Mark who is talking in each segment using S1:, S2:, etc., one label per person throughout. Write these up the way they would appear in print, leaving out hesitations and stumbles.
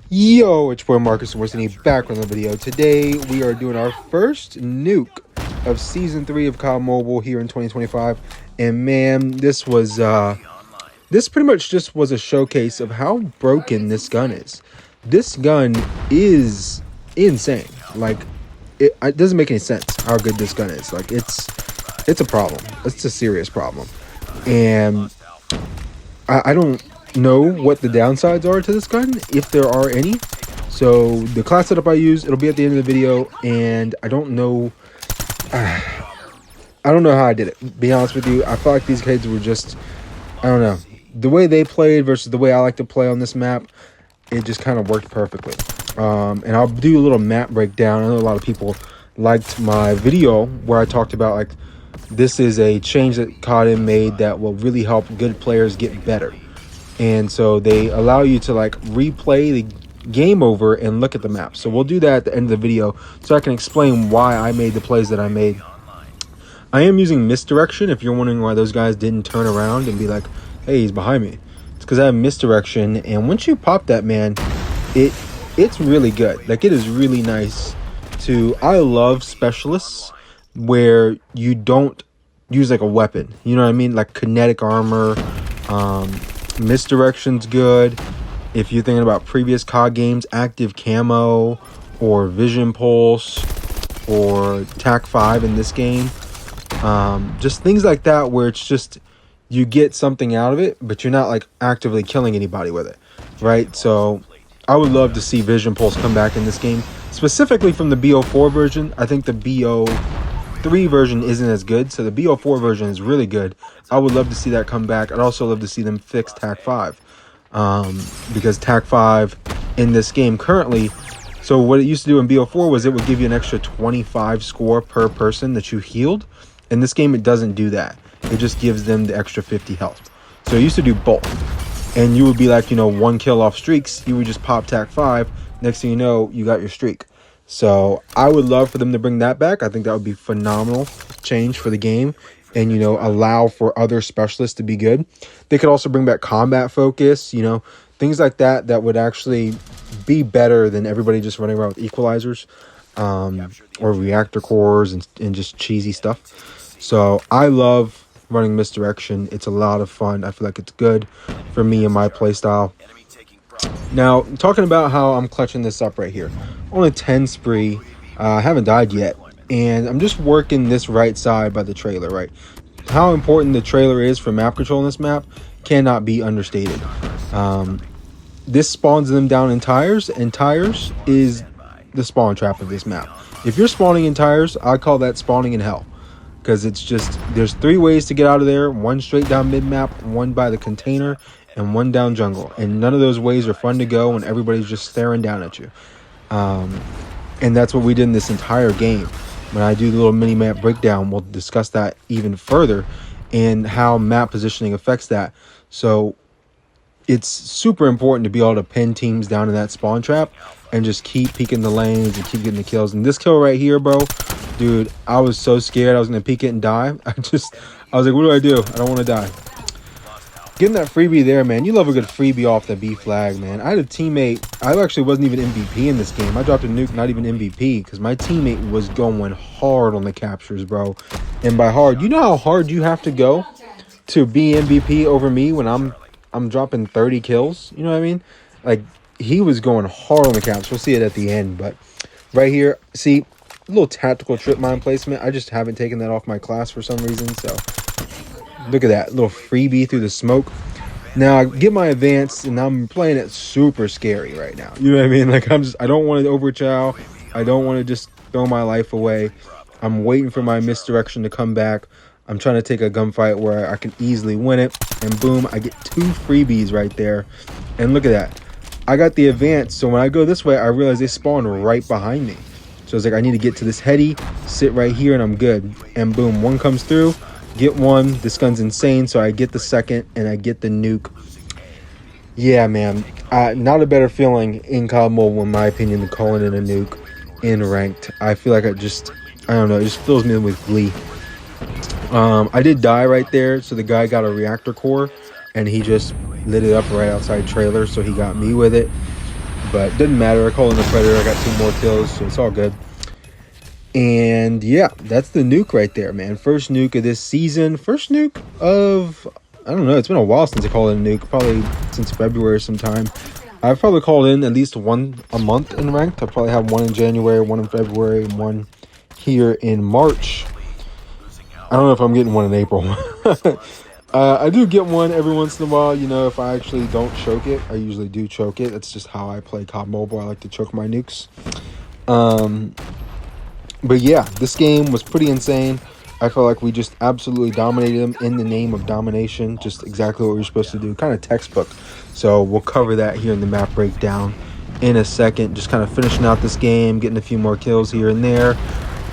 S1: Yo, it's your boy Marcus and we're back with a video. Today we are doing our first nuke of season 3 of COD Mobile here in 2025. And man, this pretty much just was a showcase of how broken this gun is. This gun is insane. Like it doesn't make any sense how good this gun is. Like it's a problem. It's a serious problem. And I don't know what the downsides are to this gun, if there are any. So the class setup I use, it'll be at the end of the video, and I don't know how I did it. To be honest with you, I felt like these kids were just, I don't know, the way they played versus the way I like to play on this map, it just kind of worked perfectly. And I'll do a little map breakdown. I know a lot of people liked my video where I talked about, like, this is a change that COD made that will really help good players get better. And so they allow you to, like, replay the game over and look at the map. So we'll do that at the end of the video so I can explain why I made the plays that I made. I am using misdirection. If you're wondering why those guys didn't turn around and be like, hey, he's behind me, it's because I have misdirection. And once you pop that, man, it's really good. Like, it is really nice to, I love specialists where you don't use like a weapon, you know what I mean, like kinetic armor. Misdirection's good. If you're thinking about previous COD games, active camo or vision pulse or tac 5 in this game, just things like that where it's just you get something out of it, but you're not like actively killing anybody with it, right? So I would love to see vision pulse come back in this game, specifically from the BO4 version. I think the BO3 version isn't as good, so the BO4 version is really good. I would love to see that come back. I'd also love to see them fix tac 5, because tac 5 in this game currently, so what it used to do in BO4 was it would give you an extra 25 score per person that you healed. In this game, it doesn't do that. It just gives them the extra 50 health. So it used to do both, and you would be like, you know, 1 kill off streaks. You would just pop tac 5. Next thing you know, you got your streak. So I would love for them to bring that back. I think that would be phenomenal change for the game, and, you know, allow for other specialists to be good. They could also bring back combat focus, you know, things like that that would actually be better than everybody just running around with equalizers, or reactor cores and just cheesy stuff. So I love running misdirection. It's a lot of fun. I feel like it's good for me and my playstyle. Now, talking about how I'm clutching this up right here. On a 10 spree, I haven't died yet, and I'm just working this right side by the trailer, right? How important the trailer is for map control in this map cannot be understated. This spawns them down in tires, and tires is the spawn trap of this map. If you're spawning in tires, I call that spawning in hell, because it's just, there's 3 ways to get out of there. One straight down mid-map, one by the container, and one down jungle, and none of those ways are fun to go when everybody's just staring down at you. And that's what we did in this entire game. When I do the little mini map breakdown, we'll discuss that even further and how map positioning affects that. So it's super important to be able to pin teams down in that spawn trap and just keep peeking the lanes and keep getting the kills. And this kill right here, bro, dude, I was so scared I was gonna peek it and die. I was like, what do I do? I don't want to die. Getting that freebie there, man. You love a good freebie off the B flag, man. I had a teammate. I actually wasn't even MVP in this game. I dropped a nuke, not even MVP, because my teammate was going hard on the captures, bro. And by hard, you know how hard you have to go to be MVP over me when I'm dropping 30 kills? You know what I mean? Like, he was going hard on the captures. We'll see it at the end, but right here, see, a little tactical trip mine placement. I just haven't taken that off my class for some reason, so look at that little freebie through the smoke. Now I get my advance and I'm playing it super scary right now. You know what I mean? Like, I don't want to overchow. I don't want to just throw my life away. I'm waiting for my misdirection to come back. I'm trying to take a gunfight where I can easily win it. And boom, I get 2 freebies right there. And look at that. I got the advance. So when I go this way, I realize they spawn right behind me. So I was like, I need to get to this heady, sit right here, and I'm good. And boom, one comes through. Get one. This gun's insane, so I get the second and I get the nuke. Yeah, man, not a better feeling in COD Mobile, in my opinion, than calling in a nuke in ranked. I feel like I don't know, it just fills me with glee. I did die right there, so the guy got a reactor core and he just lit it up right outside trailer, so he got me with it. But doesn't matter. I call in the Predator. I got 2 more kills, so it's all good. And yeah, that's the nuke right there, man. First nuke of this season. First nuke of, I don't know, it's been a while since I called in a nuke. Probably since February sometime. I've probably called in at least one a month in ranked. I probably have one in January, one in February, and one here in March. I don't know if I'm getting one in April. I do get one every once in a while. You know, if I actually don't choke it, I usually do choke it. That's just how I play COD Mobile. I like to choke my nukes. But yeah, this game was pretty insane. I felt like we just absolutely dominated them in the name of domination. Just exactly what we were supposed to do. Kind of textbook. So we'll cover that here in the map breakdown in a second. Just kind of finishing out this game, getting a few more kills here and there,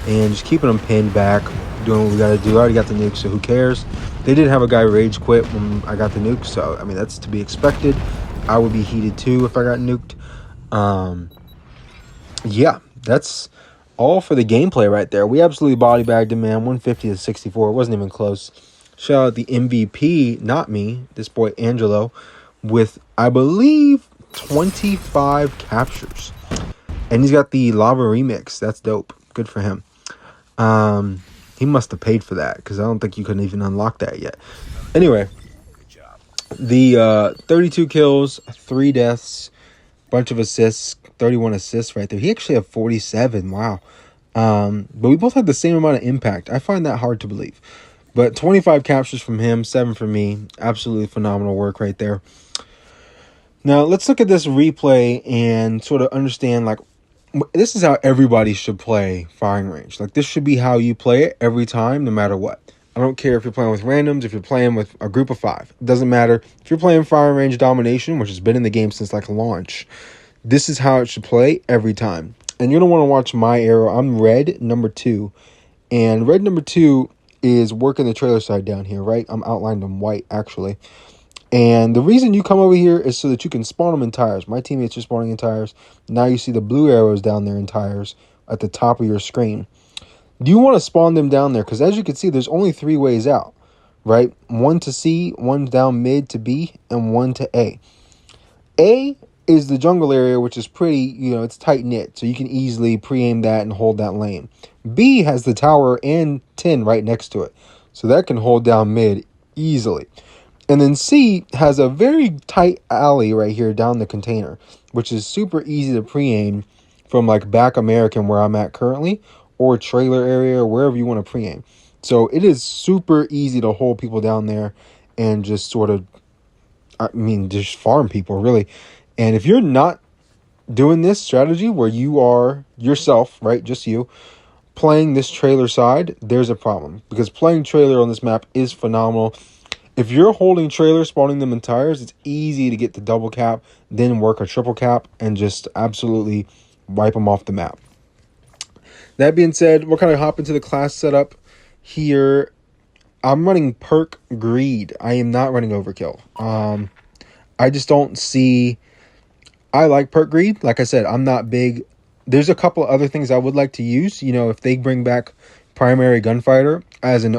S1: and just keeping them pinned back, doing what we got to do. I already got the nuke, so who cares? They did have a guy rage quit when I got the nuke, so I mean that's to be expected. I would be heated too if I got nuked. Yeah, that's all for the gameplay right there. We absolutely body bagged him, man. 150 to 64. It wasn't even close. Shout out the MVP, not me, this boy Angelo, with, I believe, 25 captures. And he's got the Lava Remix. That's dope. Good for him. He must have paid for that, because I don't think you could even unlock that yet. Anyway, the 32 kills, 3 deaths, bunch of assists, 31 assists right there. He actually had 47. Wow. But we both had the same amount of impact. I find that hard to believe. But 25 captures from him, 7 from me. Absolutely phenomenal work right there. Now, let's look at this replay and sort of understand, like, this is how everybody should play firing range. Like, this should be how you play it every time, no matter what. I don't care if you're playing with randoms, if you're playing with a group of 5. It doesn't matter. If you're playing firing range domination, which has been in the game since, like, launch, this is how it should play every time. And you're going to want to watch my arrow. I'm red number 2. And red number 2 is working the trailer side down here, right? I'm outlined in white, actually. And the reason you come over here is so that you can spawn them in tires. My teammates are spawning in tires. Now you see the blue arrows down there in tires at the top of your screen. Do you want to spawn them down there? Because as you can see, there's only 3 ways out, right? 1 to C, 1 down mid to B, and 1 to A. A is the jungle area, which is pretty, you know, it's tight-knit. So you can easily pre-aim that and hold that lane. B has the tower and tin right next to it. So that can hold down mid easily. And then C has a very tight alley right here down the container, which is super easy to pre-aim from like back American where I'm at currently, or trailer area, or wherever you want to pre-aim. So it is super easy to hold people down there and just sort of, I mean, just farm people, really. And if you're not doing this strategy where you are yourself, right, just you, playing this trailer side, there's a problem. Because playing trailer on this map is phenomenal. If you're holding trailer, spawning them in tires, it's easy to get the double cap, then work a triple cap, and just absolutely wipe them off the map. That being said, we're kind of hop into the class setup here. I'm running perk greed. I am not running overkill. I just don't see... I like perk greed. Like I said, I'm not big. There's a couple of other things I would like to use. You know, if they bring back primary gunfighter as an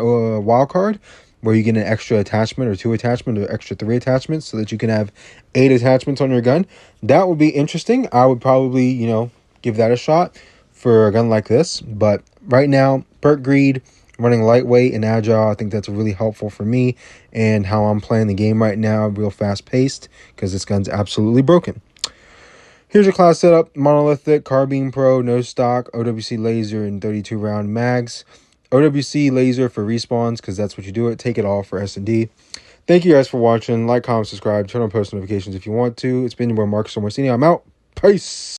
S1: wild card, where you get an extra attachment or 2 attachment or extra 3 attachments so that you can have 8 attachments on your gun, that would be interesting. I would probably, you know, give that a shot for a gun like this. But right now, perk greed, running lightweight and agile, I think that's really helpful for me and how I'm playing the game right now, real fast paced, because this gun's absolutely broken. Here's your class setup: monolithic, carbine pro, no stock, OWC laser, and 32 round mags. OWC laser for respawns, because that's what you do it. Take it all for S&D. Thank you guys for watching. Like, comment, subscribe, turn on post notifications if you want to. It's been your boy Marcus Morcini. I'm out. Peace.